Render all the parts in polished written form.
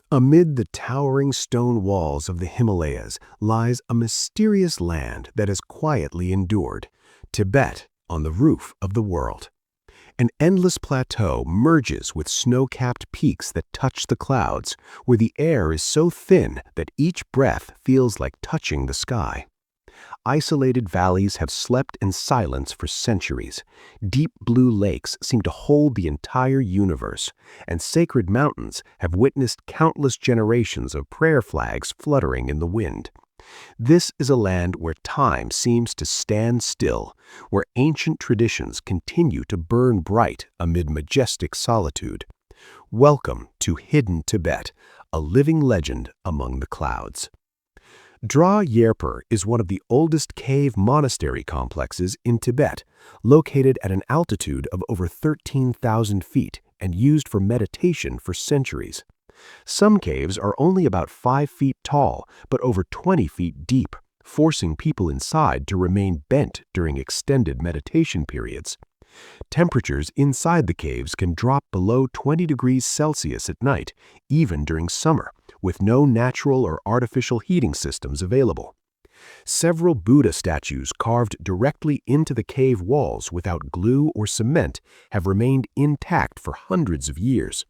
Amid the towering stone walls of the Himalayas lies a mysterious land that has quietly endured, Tibet on the roof of the world. An endless plateau merges with snow-capped peaks that touch the clouds, where the air is so thin that each breath feels like touching the sky. Isolated valleys have slept in silence for centuries. Deep blue lakes seem to hold the entire universe, and sacred mountains have witnessed countless generations of prayer flags fluttering in the wind. This is a land where time seems to stand still, where ancient traditions continue to burn bright amid majestic solitude. Welcome to Hidden Tibet, a living legend among the clouds. Dra Yerper is one of the oldest cave monastery complexes in Tibet, located at an altitude of over 13,000 feet and used for meditation for centuries. Some caves are only about 5 feet tall, but over 20 feet deep, forcing people inside to remain bent during extended meditation periods. Temperatures inside the caves can drop below 20 degrees Celsius at night, even during summer, with no natural or artificial heating systems available. Several Buddha statues carved directly into the cave walls without glue or cement have remained intact for hundreds of years.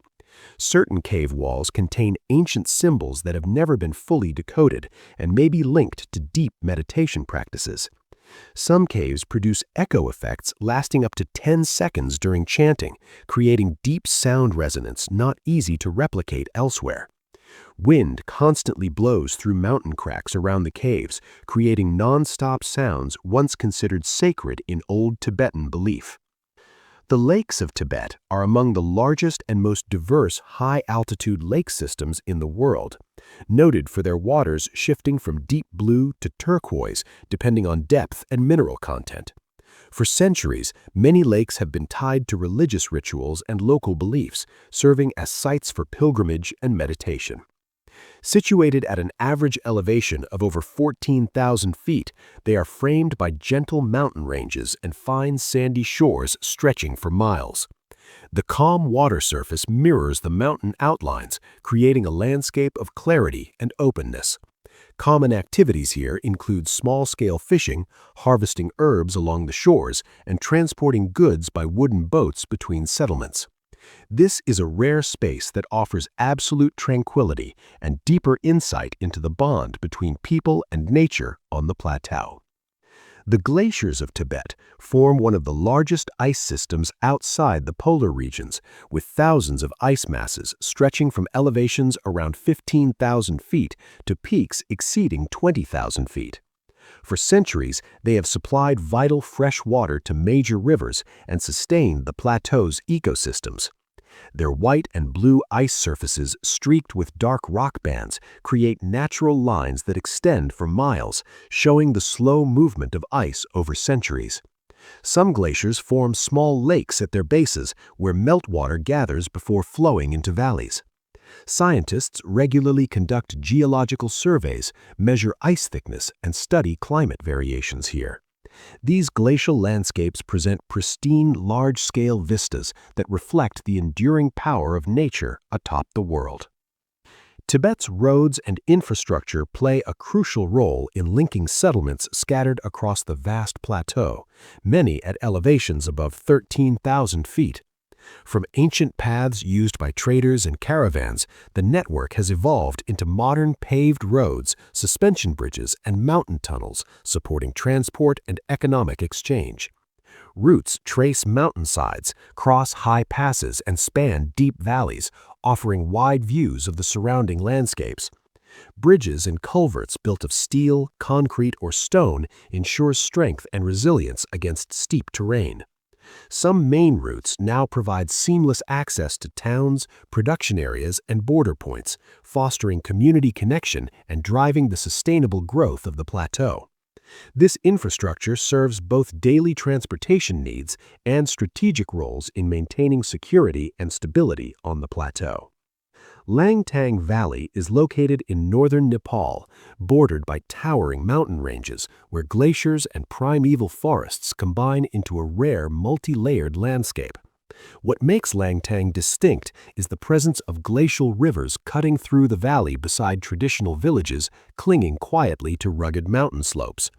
Certain cave walls contain ancient symbols that have never been fully decoded and may be linked to deep meditation practices. Some caves produce echo effects lasting up to 10 seconds during chanting, creating deep sound resonance not easy to replicate elsewhere. Wind constantly blows through mountain cracks around the caves, creating non-stop sounds once considered sacred in old Tibetan belief. The lakes of Tibet are among the largest and most diverse high-altitude lake systems in the world, noted for their waters shifting from deep blue to turquoise depending on depth and mineral content. For centuries, many lakes have been tied to religious rituals and local beliefs, serving as sites for pilgrimage and meditation. Situated at an average elevation of over 14,000 feet, they are framed by gentle mountain ranges and fine sandy shores stretching for miles. The calm water surface mirrors the mountain outlines, creating a landscape of clarity and openness. Common activities here include small-scale fishing, harvesting herbs along the shores, and transporting goods by wooden boats between settlements. This is a rare space that offers absolute tranquility and deeper insight into the bond between people and nature on the plateau. The glaciers of Tibet form one of the largest ice systems outside the polar regions, with thousands of ice masses stretching from elevations around 15,000 feet to peaks exceeding 20,000 feet. For centuries, they have supplied vital fresh water to major rivers and sustained the plateau's ecosystems. Their white and blue ice surfaces streaked with dark rock bands create natural lines that extend for miles, showing the slow movement of ice over centuries. Some glaciers form small lakes at their bases where meltwater gathers before flowing into valleys. Scientists regularly conduct geological surveys, measure ice thickness, and study climate variations here. These glacial landscapes present pristine, large-scale vistas that reflect the enduring power of nature atop the world. Tibet's roads and infrastructure play a crucial role in linking settlements scattered across the vast plateau, many at elevations above 13,000 feet. From ancient paths used by traders and caravans, the network has evolved into modern paved roads, suspension bridges, and mountain tunnels, supporting transport and economic exchange. Routes trace mountainsides, cross high passes, and span deep valleys, offering wide views of the surrounding landscapes. Bridges and culverts built of steel, concrete, or stone ensure strength and resilience against steep terrain. Some main routes now provide seamless access to towns, production areas, and border points, fostering community connection and driving the sustainable growth of the plateau. This infrastructure serves both daily transportation needs and strategic roles in maintaining security and stability on the plateau. Langtang Valley is located in northern Nepal, bordered by towering mountain ranges where glaciers and primeval forests combine into a rare multi-layered landscape. What makes Langtang distinct is the presence of glacial rivers cutting through the valley beside traditional villages, clinging quietly to rugged mountain slopes.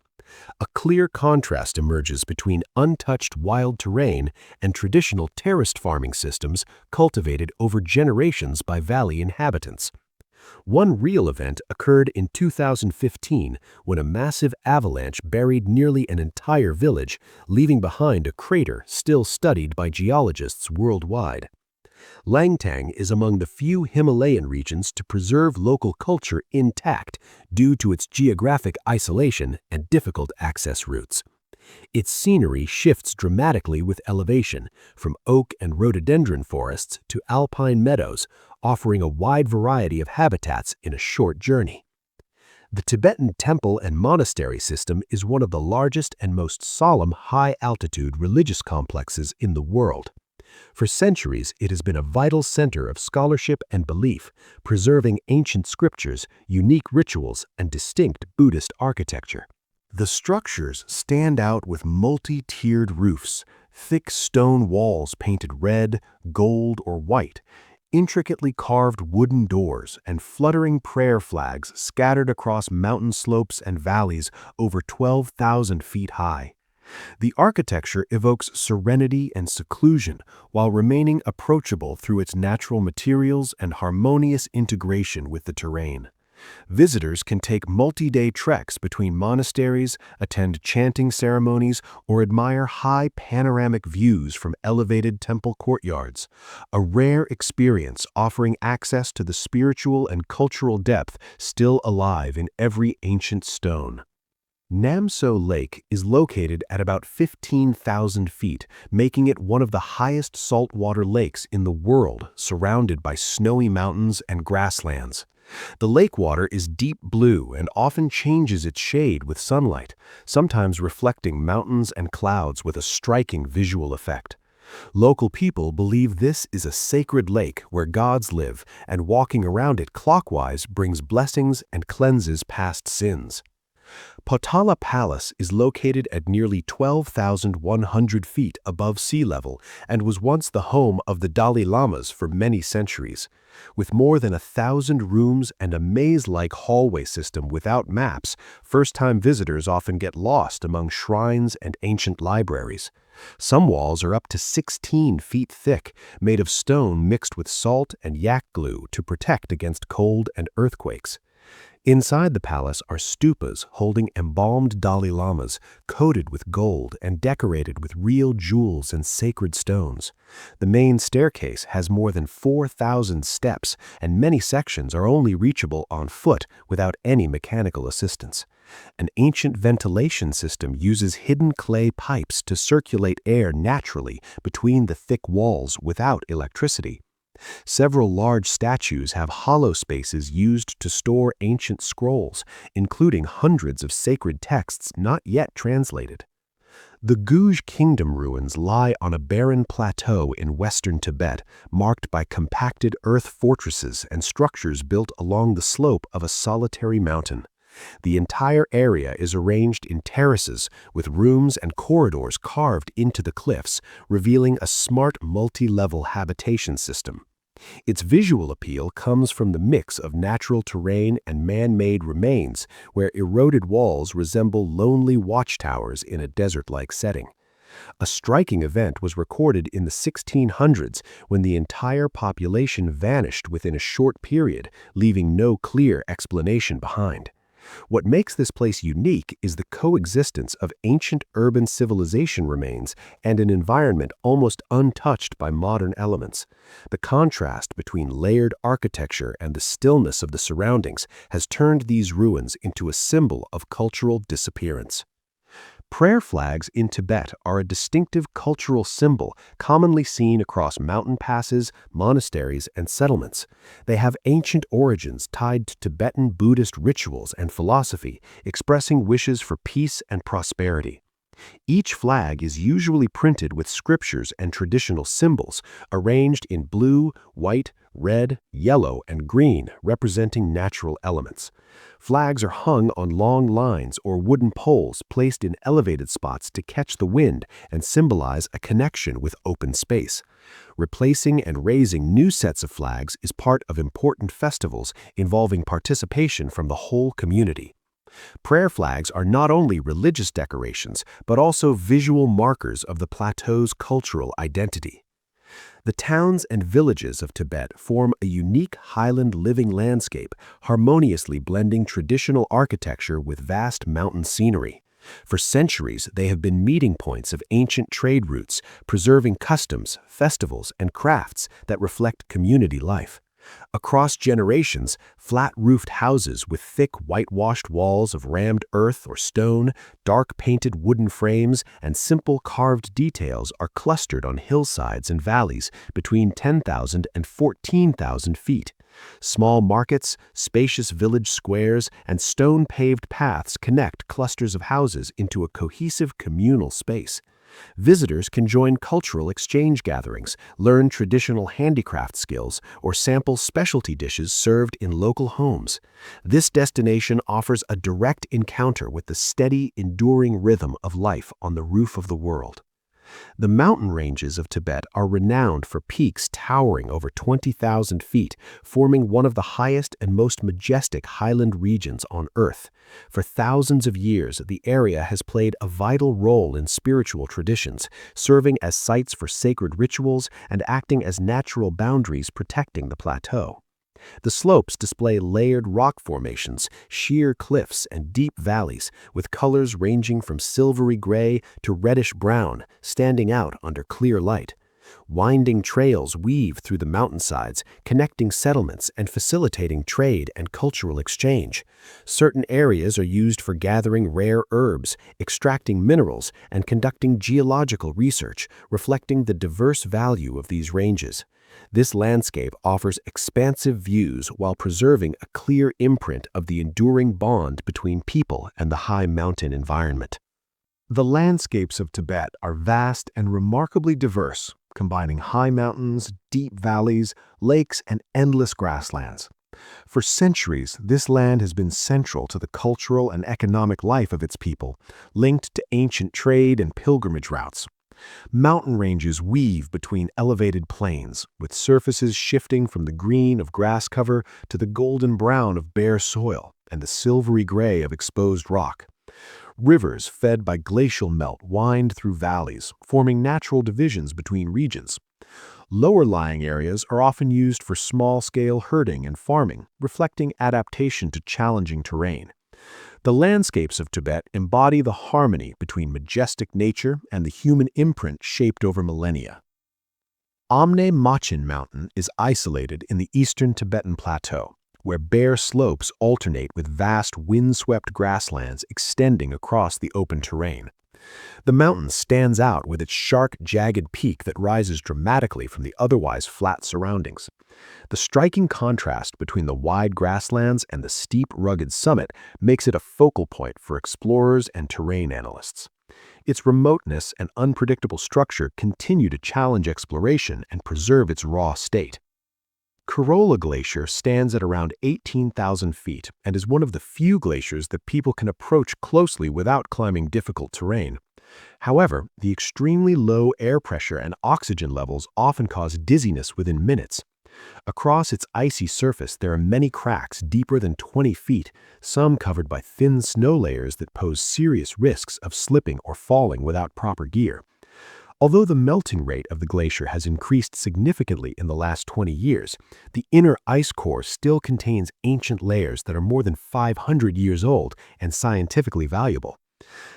A clear contrast emerges between untouched wild terrain and traditional terraced farming systems cultivated over generations by valley inhabitants. One real event occurred in 2015 when a massive avalanche buried nearly an entire village, leaving behind a crater still studied by geologists worldwide. Langtang is among the few Himalayan regions to preserve local culture intact due to its geographic isolation and difficult access routes. Its scenery shifts dramatically with elevation, from oak and rhododendron forests to alpine meadows, offering a wide variety of habitats in a short journey. The Tibetan temple and monastery system is one of the largest and most solemn high-altitude religious complexes in the world. For centuries, it has been a vital center of scholarship and belief, preserving ancient scriptures, unique rituals, and distinct Buddhist architecture. The structures stand out with multi-tiered roofs, thick stone walls painted red, gold, or white, intricately carved wooden doors, and fluttering prayer flags scattered across mountain slopes and valleys over 12,000 feet high. The architecture evokes serenity and seclusion while remaining approachable through its natural materials and harmonious integration with the terrain. Visitors can take multi-day treks between monasteries, attend chanting ceremonies, or admire high panoramic views from elevated temple courtyards, a rare experience offering access to the spiritual and cultural depth still alive in every ancient stone. Namso Lake is located at about 15,000 feet, making it one of the highest saltwater lakes in the world, surrounded by snowy mountains and grasslands. The lake water is deep blue and often changes its shade with sunlight, sometimes reflecting mountains and clouds with a striking visual effect. Local people believe this is a sacred lake where gods live, and walking around it clockwise brings blessings and cleanses past sins. Potala Palace is located at nearly 12,100 feet above sea level and was once the home of the Dalai Lamas for many centuries. With more than 1,000 rooms and a maze-like hallway system without maps, first-time visitors often get lost among shrines and ancient libraries. Some walls are up to 16 feet thick, made of stone mixed with salt and yak glue to protect against cold and earthquakes. Inside the palace are stupas holding embalmed Dalai Lamas, coated with gold and decorated with real jewels and sacred stones. The main staircase has more than 4,000 steps, and many sections are only reachable on foot without any mechanical assistance. An ancient ventilation system uses hidden clay pipes to circulate air naturally between the thick walls without electricity. Several large statues have hollow spaces used to store ancient scrolls, including hundreds of sacred texts not yet translated. The Guj Kingdom ruins lie on a barren plateau in western Tibet, marked by compacted earth fortresses and structures built along the slope of a solitary mountain. The entire area is arranged in terraces with rooms and corridors carved into the cliffs, revealing a smart multi-level habitation system. Its visual appeal comes from the mix of natural terrain and man-made remains, where eroded walls resemble lonely watchtowers in a desert-like setting. A striking event was recorded in the 1600s when the entire population vanished within a short period, leaving no clear explanation behind. What makes this place unique is the coexistence of ancient urban civilization remains and an environment almost untouched by modern elements. The contrast between layered architecture and the stillness of the surroundings has turned these ruins into a symbol of cultural disappearance. Prayer flags in Tibet are a distinctive cultural symbol commonly seen across mountain passes, monasteries, and settlements. They have ancient origins tied to Tibetan Buddhist rituals and philosophy, expressing wishes for peace and prosperity. Each flag is usually printed with scriptures and traditional symbols, arranged in blue, white, red, yellow, and green, representing natural elements. Flags are hung on long lines or wooden poles placed in elevated spots to catch the wind and symbolize a connection with open space. Replacing and raising new sets of flags is part of important festivals involving participation from the whole community. Prayer flags are not only religious decorations, but also visual markers of the plateau's cultural identity. The towns and villages of Tibet form a unique highland living landscape, harmoniously blending traditional architecture with vast mountain scenery. For centuries, they have been meeting points of ancient trade routes, preserving customs, festivals, and crafts that reflect community life. Across generations, flat-roofed houses with thick whitewashed walls of rammed earth or stone, dark painted wooden frames, and simple carved details are clustered on hillsides and valleys between 10,000 and 14,000 feet. Small markets, spacious village squares, and stone-paved paths connect clusters of houses into a cohesive communal space. Visitors can join cultural exchange gatherings, learn traditional handicraft skills, or sample specialty dishes served in local homes. This destination offers a direct encounter with the steady, enduring rhythm of life on the roof of the world. The mountain ranges of Tibet are renowned for peaks towering over 20,000 feet, forming one of the highest and most majestic highland regions on Earth. For thousands of years, the area has played a vital role in spiritual traditions, serving as sites for sacred rituals and acting as natural boundaries protecting the plateau. The slopes display layered rock formations, sheer cliffs, and deep valleys, with colors ranging from silvery gray to reddish brown, standing out under clear light. Winding trails weave through the mountainsides, connecting settlements and facilitating trade and cultural exchange. Certain areas are used for gathering rare herbs, extracting minerals, and conducting geological research, reflecting the diverse value of these ranges. This landscape offers expansive views while preserving a clear imprint of the enduring bond between people and the high mountain environment. The landscapes of Tibet are vast and remarkably diverse, combining high mountains, deep valleys, lakes, and endless grasslands. For centuries, this land has been central to the cultural and economic life of its people, linked to ancient trade and pilgrimage routes. Mountain ranges weave between elevated plains, with surfaces shifting from the green of grass cover to the golden brown of bare soil and the silvery gray of exposed rock. Rivers fed by glacial melt wind through valleys, forming natural divisions between regions. Lower-lying areas are often used for small-scale herding and farming, reflecting adaptation to challenging terrain. The landscapes of Tibet embody the harmony between majestic nature and the human imprint shaped over millennia. Amne Machin Mountain is isolated in the eastern Tibetan plateau, where bare slopes alternate with vast wind-swept grasslands extending across the open terrain. The mountain stands out with its sharp, jagged peak that rises dramatically from the otherwise flat surroundings. The striking contrast between the wide grasslands and the steep, rugged summit makes it a focal point for explorers and terrain analysts. Its remoteness and unpredictable structure continue to challenge exploration and preserve its raw state. Corolla Glacier stands at around 18,000 feet and is one of the few glaciers that people can approach closely without climbing difficult terrain. However, the extremely low air pressure and oxygen levels often cause dizziness within minutes. Across its icy surface, there are many cracks deeper than 20 feet, some covered by thin snow layers that pose serious risks of slipping or falling without proper gear. Although the melting rate of the glacier has increased significantly in the last 20 years, the inner ice core still contains ancient layers that are more than 500 years old and scientifically valuable.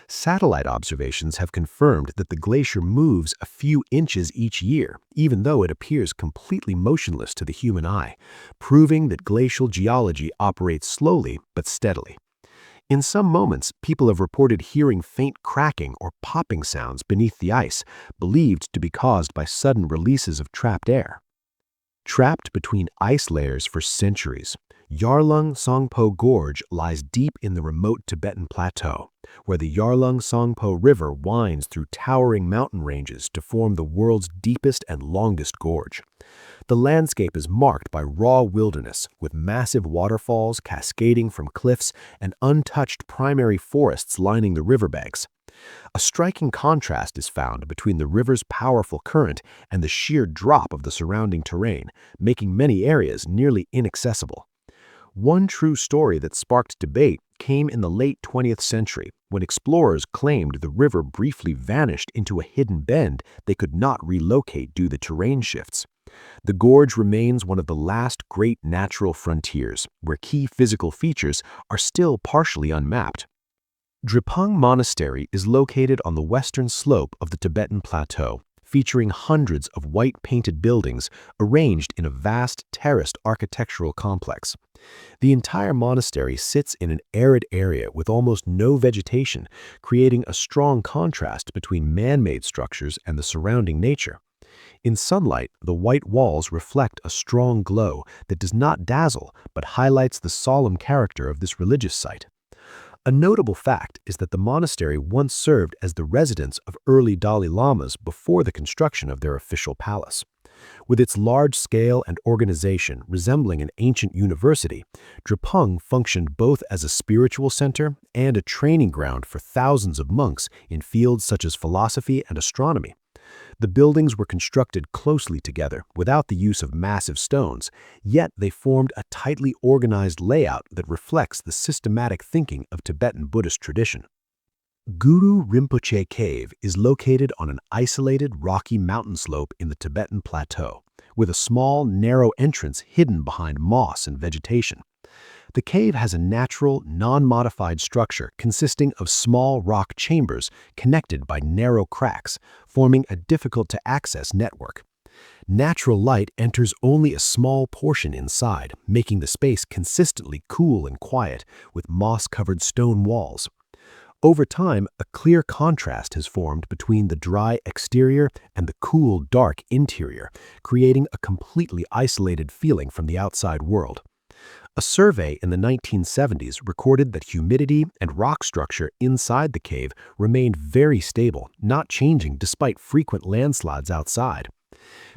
Satellite observations have confirmed that the glacier moves a few inches each year, even though it appears completely motionless to the human eye, proving that glacial geology operates slowly but steadily. In some moments, people have reported hearing faint cracking or popping sounds beneath the ice, believed to be caused by sudden releases of trapped air. Trapped between ice layers for centuries, Yarlung Songpo Gorge lies deep in the remote Tibetan plateau, where the Yarlung Songpo River winds through towering mountain ranges to form the world's deepest and longest gorge. The landscape is marked by raw wilderness, with massive waterfalls cascading from cliffs and untouched primary forests lining the riverbanks. A striking contrast is found between the river's powerful current and the sheer drop of the surrounding terrain, making many areas nearly inaccessible. One true story that sparked debate came in the late 20th century, when explorers claimed the river briefly vanished into a hidden bend they could not relocate due to terrain shifts. The gorge remains one of the last great natural frontiers, where key physical features are still partially unmapped. Drepung Monastery is located on the western slope of the Tibetan Plateau, featuring hundreds of white-painted buildings arranged in a vast terraced architectural complex. The entire monastery sits in an arid area with almost no vegetation, creating a strong contrast between man-made structures and the surrounding nature. In sunlight, the white walls reflect a strong glow that does not dazzle but highlights the solemn character of this religious site. A notable fact is that the monastery once served as the residence of early Dalai Lamas before the construction of their official palace. With its large scale and organization resembling an ancient university, Drepung functioned both as a spiritual center and a training ground for thousands of monks in fields such as philosophy and astronomy. The buildings were constructed closely together without the use of massive stones, yet they formed a tightly organized layout that reflects the systematic thinking of Tibetan Buddhist tradition. Guru Rinpoche Cave is located on an isolated rocky mountain slope in the Tibetan Plateau, with a small, narrow entrance hidden behind moss and vegetation. The cave has a natural, non-modified structure consisting of small rock chambers connected by narrow cracks, forming a difficult-to-access network. Natural light enters only a small portion inside, making the space consistently cool and quiet, with moss-covered stone walls. Over time, a clear contrast has formed between the dry exterior and the cool, dark interior, creating a completely isolated feeling from the outside world. A survey in the 1970s recorded that humidity and rock structure inside the cave remained very stable, not changing despite frequent landslides outside.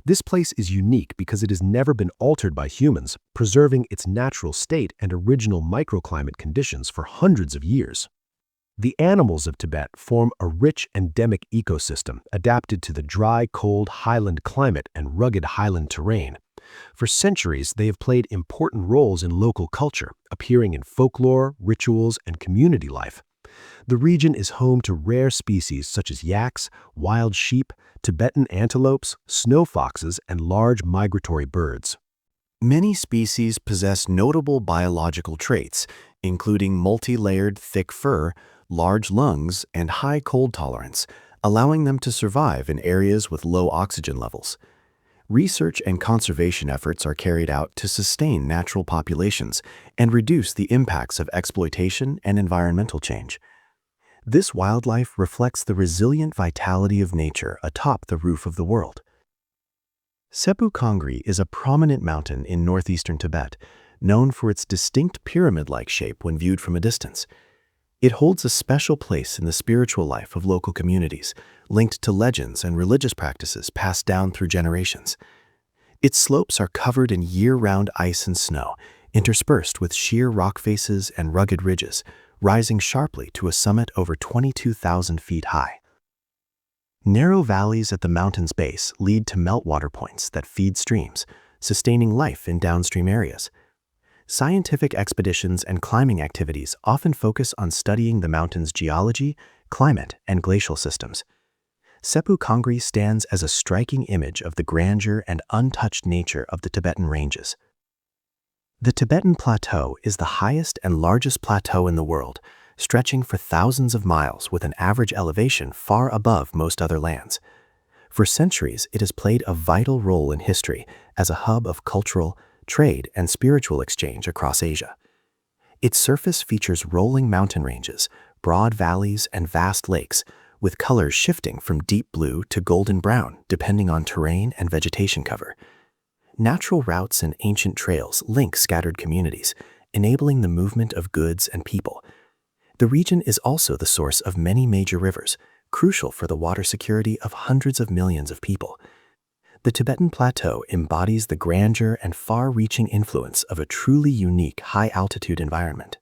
This place is unique because it has never been altered by humans, preserving its natural state and original microclimate conditions for hundreds of years. The animals of Tibet form a rich endemic ecosystem adapted to the dry, cold highland climate and rugged highland terrain. For centuries, they have played important roles in local culture, appearing in folklore, rituals, and community life. The region is home to rare species such as yaks, wild sheep, Tibetan antelopes, snow foxes, and large migratory birds. Many species possess notable biological traits, including multi-layered thick fur, large lungs, and high cold tolerance, allowing them to survive in areas with low oxygen levels. Research and conservation efforts are carried out to sustain natural populations and reduce the impacts of exploitation and environmental change. This wildlife reflects the resilient vitality of nature atop the roof of the world. Sepu Kongri is a prominent mountain in northeastern Tibet, known for its distinct pyramid-like shape when viewed from a distance. It holds a special place in the spiritual life of local communities, linked to legends and religious practices passed down through generations. Its slopes are covered in year-round ice and snow, interspersed with sheer rock faces and rugged ridges, rising sharply to a summit over 22,000 feet high. Narrow valleys at the mountain's base lead to meltwater points that feed streams, sustaining life in downstream areas. Scientific expeditions and climbing activities often focus on studying the mountain's geology, climate, and glacial systems. Sepu Kongri stands as a striking image of the grandeur and untouched nature of the Tibetan ranges. The Tibetan Plateau is the highest and largest plateau in the world, stretching for thousands of miles with an average elevation far above most other lands. For centuries, it has played a vital role in history as a hub of cultural, trade, and spiritual exchange across Asia. Its surface features rolling mountain ranges, broad valleys, and vast lakes, with colors shifting from deep blue to golden brown depending on terrain and vegetation cover. Natural routes and ancient trails link scattered communities, enabling the movement of goods and people. The region is also the source of many major rivers, crucial for the water security of hundreds of millions of people. The Tibetan Plateau embodies the grandeur and far-reaching influence of a truly unique high-altitude environment.